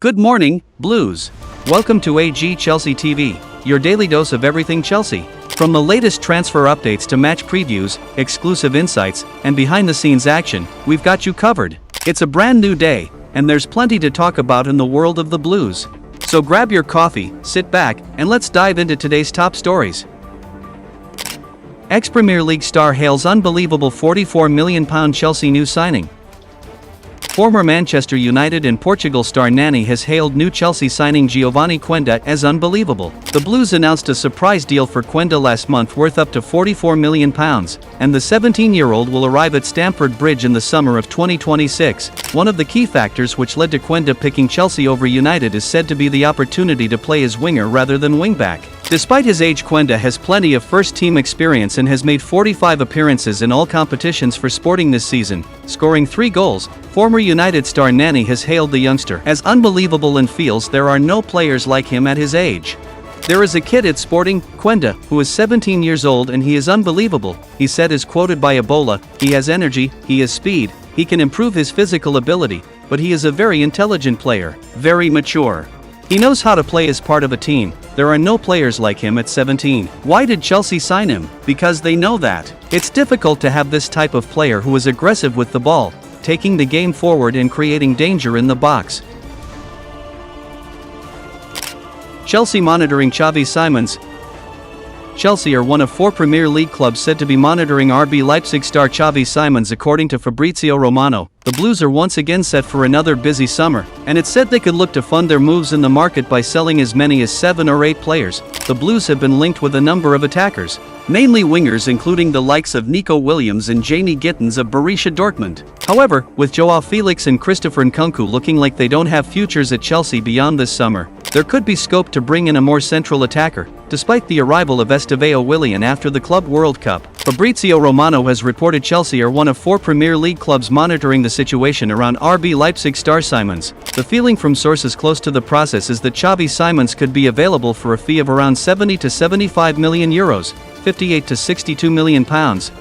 Good morning, Blues. Welcome to AG Chelsea TV, your daily dose of everything Chelsea. From the latest transfer updates to match previews, exclusive insights, and behind-the-scenes action, we've got you covered. It's a brand new day, and there's plenty to talk about in the world of the Blues. So grab your coffee, sit back, and let's dive into today's top stories. Ex-Premier League star hails unbelievable £44 million Chelsea new signing. Former Manchester United and Portugal star Nani has hailed new Chelsea signing Giovani Quenda as unbelievable. The Blues announced a surprise deal for Quenda last month worth up to £44 million, and the 17-year-old will arrive at Stamford Bridge in the summer of 2026. One of the key factors which led to Quenda picking Chelsea over United is said to be the opportunity to play as winger rather than wingback. Despite his age, Quenda has plenty of first-team experience and has made 45 appearances in all competitions for Sporting this season, scoring 3 goals. Former United star Nani has hailed the youngster as unbelievable and feels there are no players like him at his age. There is a kid at Sporting, Quenda, who is 17 years old and he is unbelievable, he said as quoted by Ebola. He has energy, he has speed, he can improve his physical ability, but he is a very intelligent player, very mature. He knows how to play as part of a team. There are no players like him at 17. Why did Chelsea sign him? Because they know that it's difficult to have this type of player who is aggressive with the ball, taking the game forward and creating danger in the box. Chelsea monitoring Chavi Simons. Chelsea are one of 4 Premier League clubs said to be monitoring RB Leipzig star Chavi Simons, according to Fabrizio Romano. The Blues are once again set for another busy summer, and it's said they could look to fund their moves in the market by selling as many as 7 or 8 players. The Blues have been linked with a number of attackers, mainly wingers including the likes of Nico Williams and Jamie Gittens of Borussia Dortmund. However, with Joao Felix and Christopher Nkunku looking like they don't have futures at Chelsea beyond this summer, there could be scope to bring in a more central attacker, despite the arrival of Estevao Willian after the Club World Cup. Fabrizio Romano has reported Chelsea are one of 4 Premier League clubs monitoring the situation around RB Leipzig star Simons. The feeling from sources close to the process is that Chavi Simons could be available for a fee of around €70 to €75 million, £58 to £62 million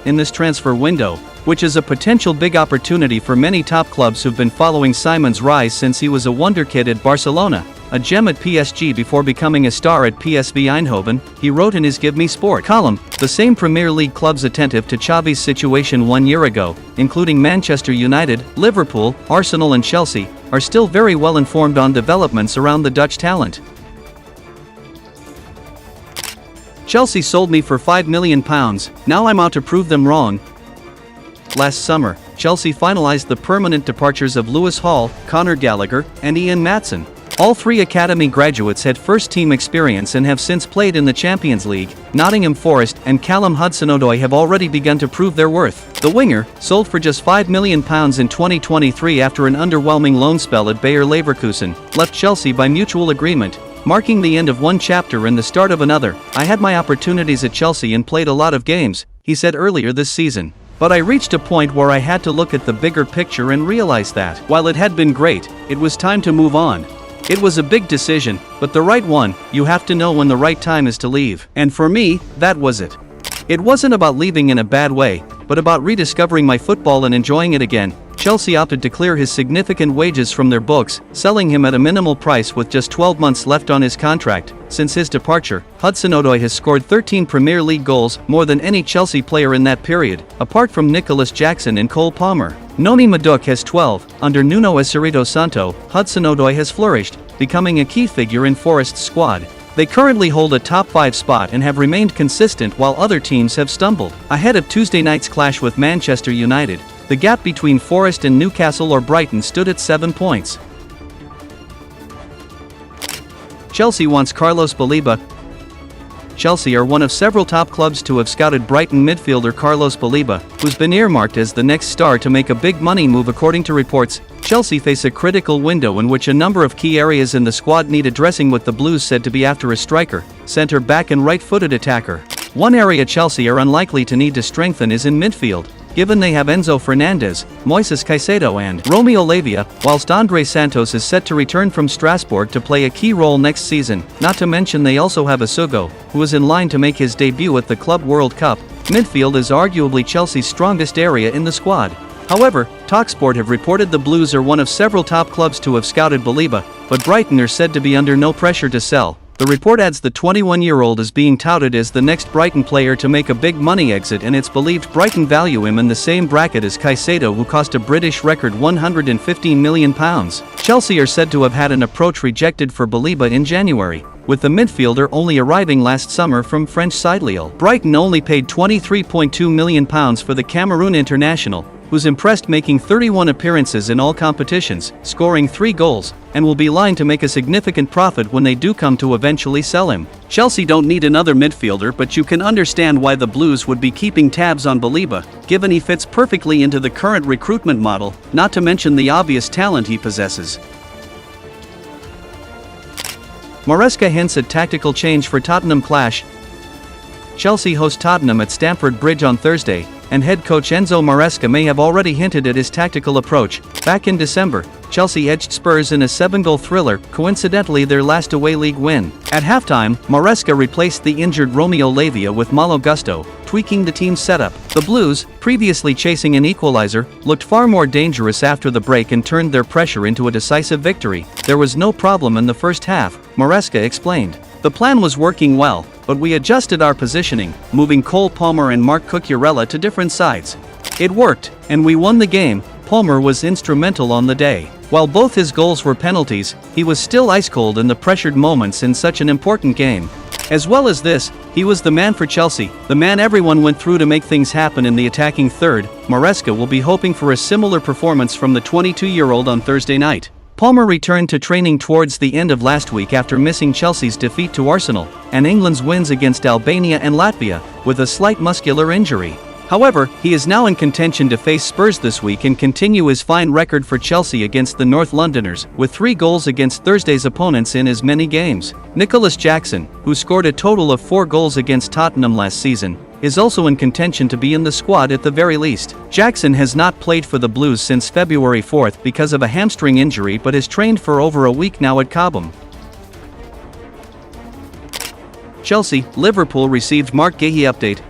in this transfer window, which is a potential big opportunity for many top clubs who've been following Simons' rise since he was a wonder kid at Barcelona, a gem at PSG before becoming a star at PSV Eindhoven, he wrote in his Give Me Sport column. The same Premier League clubs attentive to Xavi's situation 1 year ago, including Manchester United, Liverpool, Arsenal and Chelsea, are still very well informed on developments around the Dutch talent. Chelsea sold me for £5 million, now I'm out to prove them wrong. Last summer, Chelsea finalized the permanent departures of Lewis Hall, Conor Gallagher, and Ian Maatsen. All 3 academy graduates had first-team experience and have since played in the Champions League. Nottingham Forest and Callum Hudson-Odoi have already begun to prove their worth. The winger, sold for just £5 million in 2023 after an underwhelming loan spell at Bayer Leverkusen, left Chelsea by mutual agreement, marking the end of one chapter and the start of another. I had my opportunities at Chelsea and played a lot of games, he said earlier this season. But I reached a point where I had to look at the bigger picture and realize that, while it had been great, it was time to move on. It was a big decision, but the right one. You have to know when the right time is to leave. And for me, that was it. It wasn't about leaving in a bad way, but about rediscovering my football and enjoying it again. Chelsea opted to clear his significant wages from their books, selling him at a minimal price with just 12 months left on his contract. Since his departure, Hudson-Odoi has scored 13 Premier League goals, more than any Chelsea player in that period, apart from Nicolas Jackson and Cole Palmer. Noni Madueke has 12. Under Nuno Espirito Santo, Hudson-Odoi has flourished, becoming a key figure in Forest's squad. They currently hold a top 5 spot and have remained consistent while other teams have stumbled. Ahead of Tuesday night's clash with Manchester United, the gap between Forest and Newcastle or Brighton stood at 7 points. Chelsea wants Carlos Baleba. Chelsea are one of several top clubs to have scouted Brighton midfielder Carlos Baleba, who's been earmarked as the next star to make a big money move according to reports. Chelsea face a critical window in which a number of key areas in the squad need addressing, with the Blues said to be after a striker, centre back and right-footed attacker. One area Chelsea are unlikely to need to strengthen is in midfield, given they have Enzo Fernandez, Moises Caicedo and Romeo Lavia, whilst Andre Santos is set to return from Strasbourg to play a key role next season, not to mention they also have Asugo, who is in line to make his debut at the Club World Cup. Midfield is arguably Chelsea's strongest area in the squad. However, TalkSport have reported the Blues are one of several top clubs to have scouted Baleba, but Brighton are said to be under no pressure to sell. The report adds the 21-year-old is being touted as the next Brighton player to make a big money exit, and it's believed Brighton value him in the same bracket as Caicedo, who cost a British record £115 million. Chelsea are said to have had an approach rejected for Baleba in January, with the midfielder only arriving last summer from French side Lille. Brighton only paid £23.2 million for the Cameroon international, who's impressed, making 31 appearances in all competitions, scoring 3 goals, and will be lying to make a significant profit when they do come to eventually sell him. Chelsea don't need another midfielder, but you can understand why the Blues would be keeping tabs on Baleba, given he fits perfectly into the current recruitment model, not to mention the obvious talent he possesses. Maresca hints at tactical change for Tottenham clash. Chelsea host Tottenham at Stamford Bridge on Thursday, and head coach Enzo Maresca may have already hinted at his tactical approach. Back in December, Chelsea edged Spurs in a 7-goal thriller, coincidentally their last away league win. At halftime, Maresca replaced the injured Romeo Lavia with Malo Gusto, tweaking the team's setup. The Blues, previously chasing an equalizer, looked far more dangerous after the break and turned their pressure into a decisive victory. There was no problem in the first half, Maresca explained. The plan was working well, but we adjusted our positioning, moving Cole Palmer and Marc Cucurella to different sides. It worked, and we won the game. Palmer was instrumental on the day. While both his goals were penalties, he was still ice cold in the pressured moments in such an important game. As well as this, he was the man for Chelsea, the man everyone went through to make things happen in the attacking third. Maresca will be hoping for a similar performance from the 22-year-old on Thursday night. Palmer returned to training towards the end of last week after missing Chelsea's defeat to Arsenal, and England's wins against Albania and Latvia, with a slight muscular injury. However, he is now in contention to face Spurs this week and continue his fine record for Chelsea against the North Londoners, with 3 goals against Thursday's opponents in as many games. Nicolas Jackson, who scored a total of 4 goals against Tottenham last season, is also in contention to be in the squad at the very least. Jackson has not played for the Blues since February 4th because of a hamstring injury, but has trained for over a week now at Cobham. Chelsea, Liverpool received Marc Guehi update.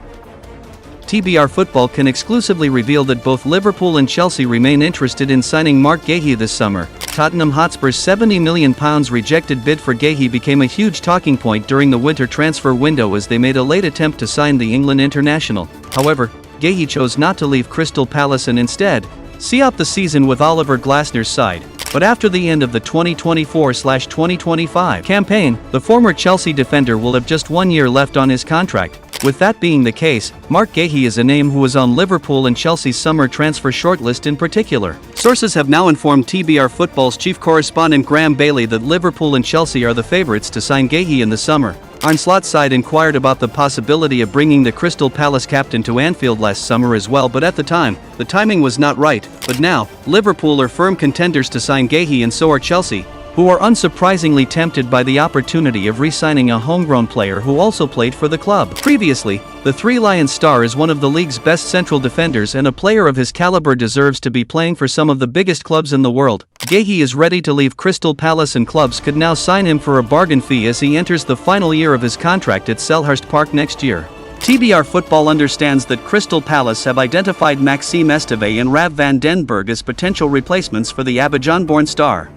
TBR Football can exclusively reveal that both Liverpool and Chelsea remain interested in signing Marc Guehi this summer. Tottenham Hotspur's £70 million rejected bid for Guehi became a huge talking point during the winter transfer window as they made a late attempt to sign the England international. However, Guehi chose not to leave Crystal Palace and instead see out the season with Oliver Glasner's side. But after the end of the 2024-2025 campaign, the former Chelsea defender will have just 1 year left on his contract. With that being the case, Marc Guehi is a name who is on Liverpool and Chelsea's summer transfer shortlist in particular. Sources have now informed TBR Football's chief correspondent Graham Bailey that Liverpool and Chelsea are the favourites to sign Guehi in the summer. Arnslot's side inquired about the possibility of bringing the Crystal Palace captain to Anfield last summer as well, but at the time, the timing was not right. But now, Liverpool are firm contenders to sign Guehi, and so are Chelsea, who are unsurprisingly tempted by the opportunity of re-signing a homegrown player who also played for the club. Previously, the Three Lions star is one of the league's best central defenders, and a player of his caliber deserves to be playing for some of the biggest clubs in the world. Guehi is ready to leave Crystal Palace, and clubs could now sign him for a bargain fee as he enters the final year of his contract at Selhurst Park next year. TBR Football understands that Crystal Palace have identified Maxime Esteve and Rav van den Berg as potential replacements for the Abidjan-born star.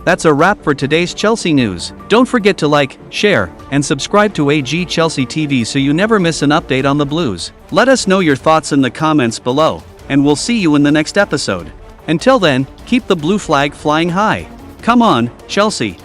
That's a wrap for today's Chelsea news. Don't forget to like, share, and subscribe to AG Chelsea TV so you never miss an update on the Blues. Let us know your thoughts in the comments below, and we'll see you in the next episode. Until then, keep the blue flag flying high. Come on, Chelsea.